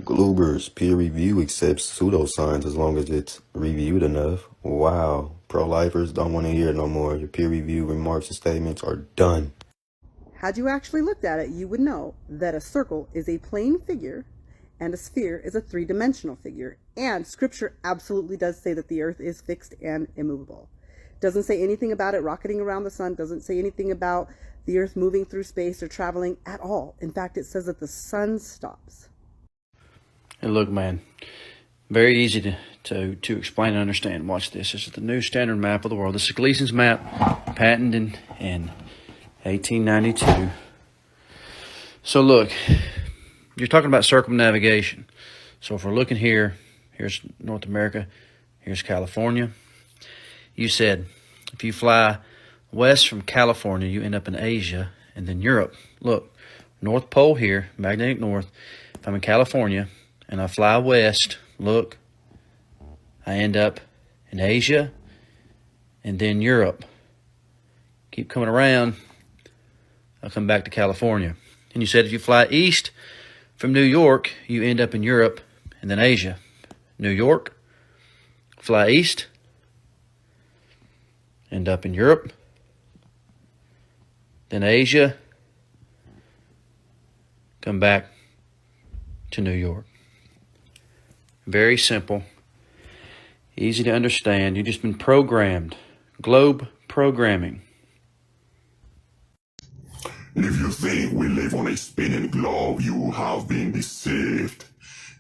Gloobers, peer review accepts pseudoscience as long as it's reviewed enough. Wow. Pro-lifers don't want to hear it no more. Your peer review remarks and statements are done. Had you actually looked at it, you would know that a circle is a plane figure and a sphere is a three-dimensional figure. And scripture absolutely does say that the earth is fixed and immovable. Doesn't say anything about it rocketing around the sun, doesn't say anything about the earth moving through space or traveling at all. In fact, it says that the sun stops. Hey, look, man, very easy to explain and understand. Watch this. This is the new standard map of the world. This is Gleason's map, patented in 1892. So look, you're talking about circumnavigation. So if we're looking here, here's North America, here's California. You said if you fly west from California, you end up in Asia and then Europe. Look, North Pole here, magnetic north. If I'm in California and I fly west, look, I end up in Asia and then Europe. Keep coming around, I'll come back to California. And you said if you fly east from New York, you end up in Europe and then Asia. New York, fly east, end up in Europe, then Asia, come back to New York. Very simple, easy to understand. You've just been programmed. Globe programming. If you think we live on a spinning globe, you have been deceived.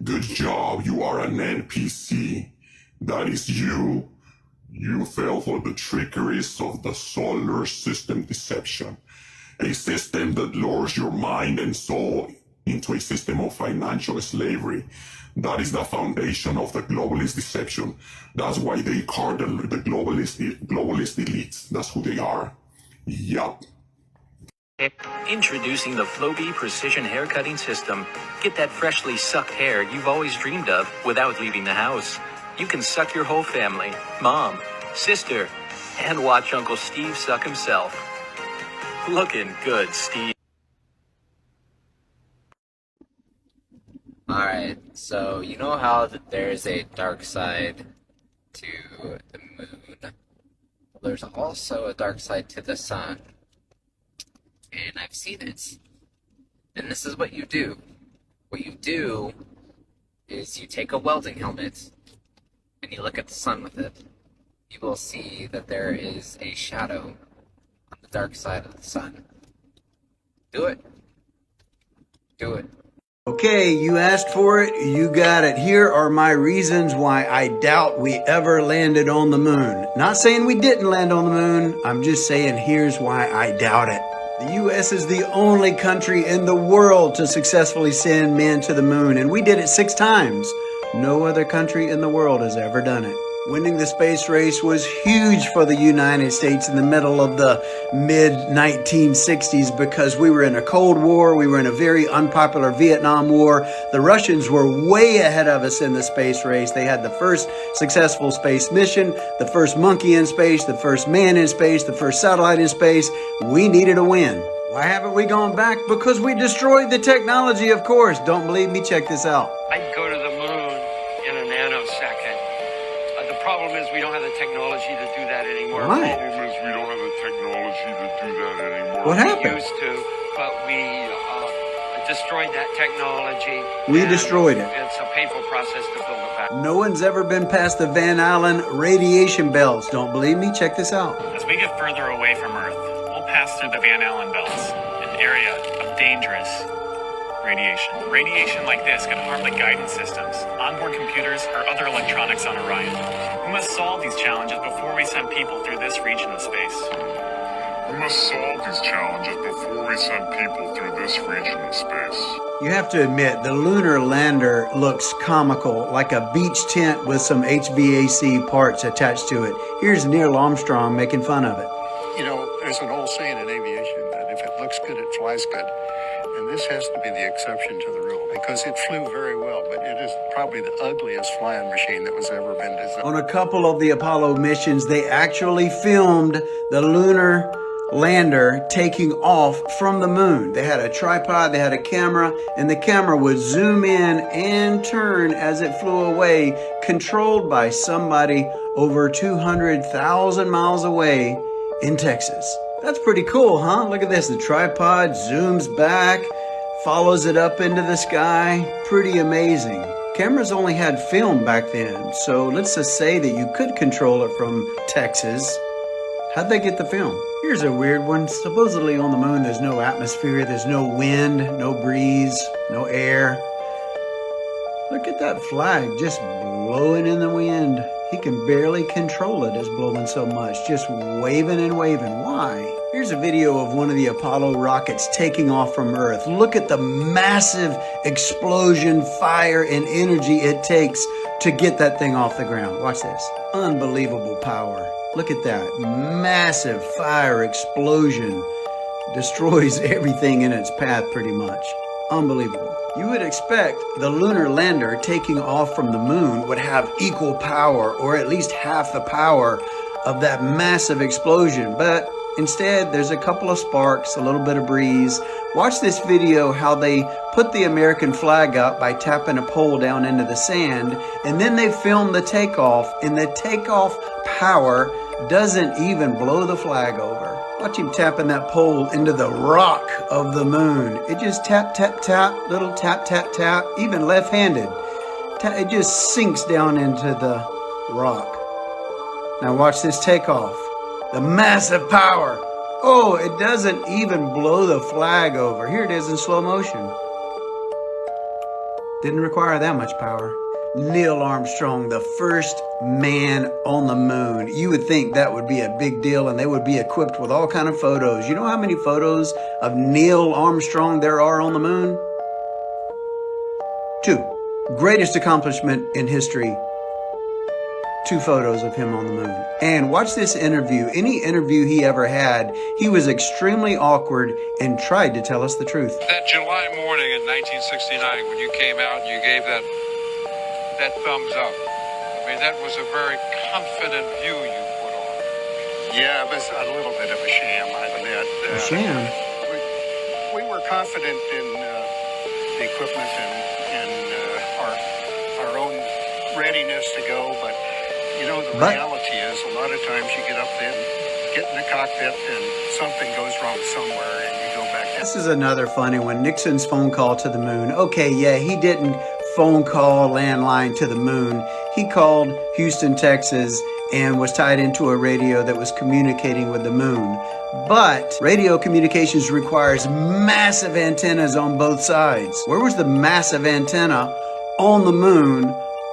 Good job, you are an NPC. That is you. You fell for the trickeries of the solar system deception. A system that lures your mind and soul into a system of financial slavery. That is the foundation of the globalist deception. That's why they call the globalist elites. That's who they are. Yup. Introducing the Flowbee Precision Haircutting System. Get that freshly sucked hair you've always dreamed of without leaving the house. You can suck your whole family, mom, sister, and watch Uncle Steve suck himself. Looking good, Steve. Alright, so you know how there's a dark side to the moon? Well, there's also a dark side to the sun. And I've seen it. And this is what you do. What you do is you take a welding helmet and you look at the sun with it. You will see that there is a shadow on the dark side of the sun. Do it. Do it. Okay, you asked for it, you got it. Here are my reasons why I doubt we ever landed on the moon. Not saying we didn't land on the moon, I'm just saying here's why I doubt it. The U.S. is the only country in the world to successfully send men to the moon, and we did it 6 times. No other country in the world has ever done it. Winning the space race was huge for the United States in the middle of the mid-1960s because we were in a Cold War, we were in a very unpopular Vietnam War. The Russians were way ahead of us in the space race. They had the first successful space mission, the first monkey in space, the first man in space, the first satellite in space. We needed a win. Why haven't we gone back? Because we destroyed the technology, of course. Don't believe me? Check this out. I'd go to the moon in a nanosecond. The problem is we don't have the technology to do that anymore. Why? The problem is we don't have the technology to do that anymore. What happened? We used to, but we destroyed that technology. We destroyed it. It's a painful process to build it back. No one's ever been past the Van Allen radiation belts. Don't believe me? Check this out. As we get further away from Earth, we'll pass through the Van Allen belts, an area of dangerous radiation. Radiation like this could harm the guidance systems, onboard computers, or other electronics on Orion. We must solve these challenges before we send people through this region of space. We must solve these challenges before we send people through this region of space. You have to admit, the lunar lander looks comical, like a beach tent with some HVAC parts attached to it. Here's Neil Armstrong making fun of it. You know, there's an old saying in aviation that if it looks good, it flies good. And this has to be the exception to the rule because it flew very well, but it is probably the ugliest flying machine that was ever been designed. On a couple of the Apollo missions, they actually filmed the lunar lander taking off from the moon. They had a tripod, they had a camera, and the camera would zoom in and turn as it flew away, controlled by somebody over 200,000 miles away in Texas. That's pretty cool, huh? Look at this. The tripod zooms back, follows it up into the sky. Pretty amazing. Cameras only had film back then, so let's just say that you could control it from Texas. How'd they get the film? Here's a weird one. Supposedly on the moon there's no atmosphere, there's no wind, no breeze, no air. Look at that flag just blowing in the wind. He can barely control it, it's blowing so much, just waving and waving. Why? Here's a video of one of the Apollo rockets taking off from Earth. Look at the massive explosion, fire, and energy it takes to get that thing off the ground. Watch this. Unbelievable power. Look at that. Massive fire explosion. Destroys everything in its path pretty much. Unbelievable. You would expect the lunar lander taking off from the moon would have equal power, or at least half the power of that massive explosion, but instead there's a couple of sparks, a little bit of breeze. Watch this video how they put the American flag up by tapping a pole down into the sand, and then they film the takeoff, and the takeoff power doesn't even blow the flag over. Watch him tapping that pole into the rock of the moon. It just tap, tap, tap, little tap, tap, tap, even left-handed. It just sinks down into the rock. Now watch this takeoff. The massive power. Oh, it doesn't even blow the flag over. Here it is in slow motion. Didn't require that much power. Neil Armstrong, the first man on the moon. You would think that would be a big deal, and they would be equipped with all kind of photos. You know how many photos of Neil Armstrong there are on the moon? 2. Greatest accomplishment in history. 2 photos of him on the moon. And watch this interview. Any interview he ever had, he was extremely awkward and tried to tell us the truth. That July morning in 1969 when you came out and you gave that thumbs up, I mean, that was a very confident view you put on. Yeah, it was a little bit of a sham, I admit. A sham? We were confident in the equipment and our own readiness to go, but you know, the reality is a lot of times you get up there, get in the cockpit, and something goes wrong somewhere, and you go back. This is another funny one. Nixon's phone call to the moon. Okay, yeah, he didn't phone call landline to the moon. He called Houston, Texas, and was tied into a radio that was communicating with the moon. But radio communications requires massive antennas on both sides. Where was the massive antenna on the moon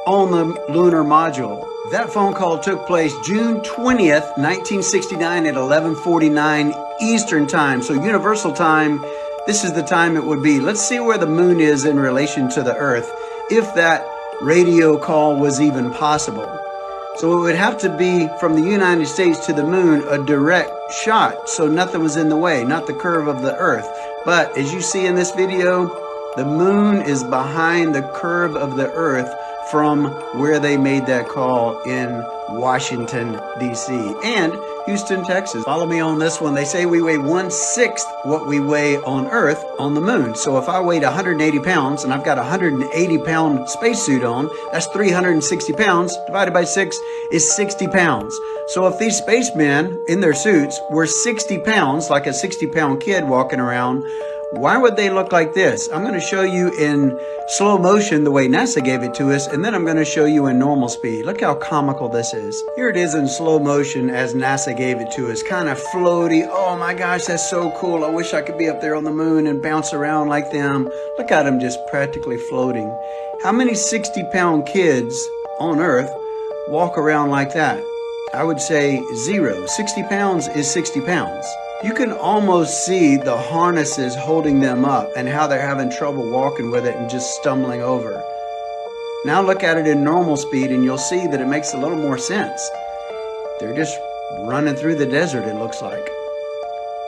on the lunar module? That phone call took place June 20th, 1969 at 11:49 Eastern Time. So Universal Time, this is the time it would be. Let's see where the moon is in relation to the Earth, if that radio call was even possible. So it would have to be from the United States to the moon, a direct shot, so nothing was in the way, not the curve of the Earth. But as you see in this video, the moon is behind the curve of the Earth from where they made that call in Washington, D.C. and Houston, Texas. Follow me on this one. They say we weigh 1/6 what we weigh on Earth on the moon. So if I weighed 180 pounds and I've got a 180-pound spacesuit on, that's 360 pounds divided by 6 is 60 pounds. So if these spacemen in their suits were 60 pounds, like a 60-pound kid walking around, why would they look like this? I'm going to show you in slow motion the way NASA gave it to us, and then I'm going to show you in normal speed. Look how comical this is. Here it is in slow motion as NASA gave it to us. Kind of floaty. Oh my gosh, that's so cool. I wish I could be up there on the moon and bounce around like them. Look at them just practically floating. How many 60-pound kids on Earth walk around like that? I would say 0. 60 pounds is 60 pounds. You can almost see the harnesses holding them up and how they're having trouble walking with it and just stumbling over. Now look at it in normal speed and you'll see that it makes a little more sense. They're just running through the desert, it looks like.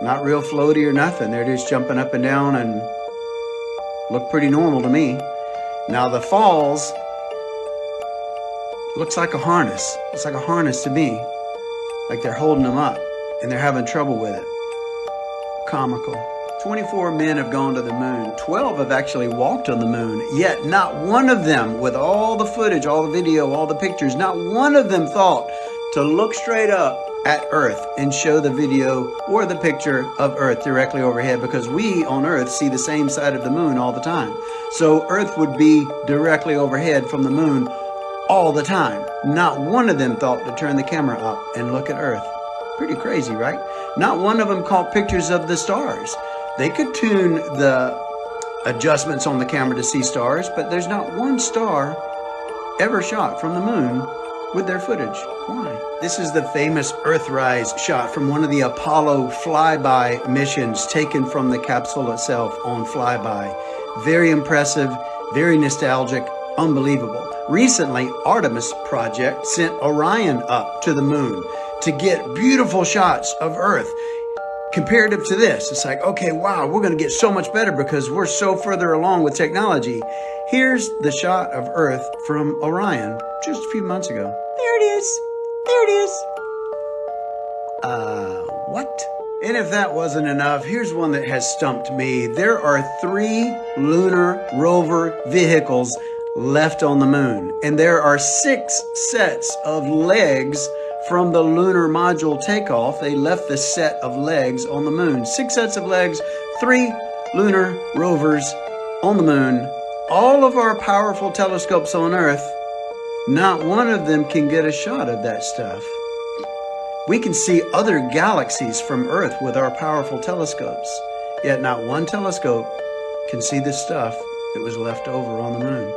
Not real floaty or nothing. They're just jumping up and down and look pretty normal to me. Now the falls looks like a harness. Looks like a harness to me. Like they're holding them up and they're having trouble with it. comical. 24 men have gone to the moon. 12 have actually walked on the moon. Yet not one of them, with all the footage, all the video, all the pictures, not one of them thought to look straight up at Earth and show the video or the picture of Earth directly overhead, because we on Earth see the same side of the moon all the time. So Earth would be directly overhead from the moon all the time. Not one of them thought to turn the camera up and look at Earth. Pretty crazy, right? Not one of them caught pictures of the stars. They could tune the adjustments on the camera to see stars, but there's not one star ever shot from the moon with their footage. Why? This is the famous Earthrise shot from one of the Apollo flyby missions taken from the capsule itself on flyby. Very impressive, very nostalgic, unbelievable. Recently, Artemis Project sent Orion up to the moon to get beautiful shots of Earth. Comparative to this, it's like, okay, wow, we're going to get so much better because we're so further along with technology. Here's the shot of Earth from Orion just a few months ago. There it is. There it is. What? And if that wasn't enough, here's one that has stumped me. There are 3 lunar rover vehicles left on the moon, and there are 6 sets of legs from the lunar module takeoff. They left the set of legs on the moon. 6 sets of legs, 3 lunar rovers on the moon. All of our powerful telescopes on Earth, not one of them can get a shot of that stuff. We can see other galaxies from Earth with our powerful telescopes, yet not one telescope can see the stuff that was left over on the moon.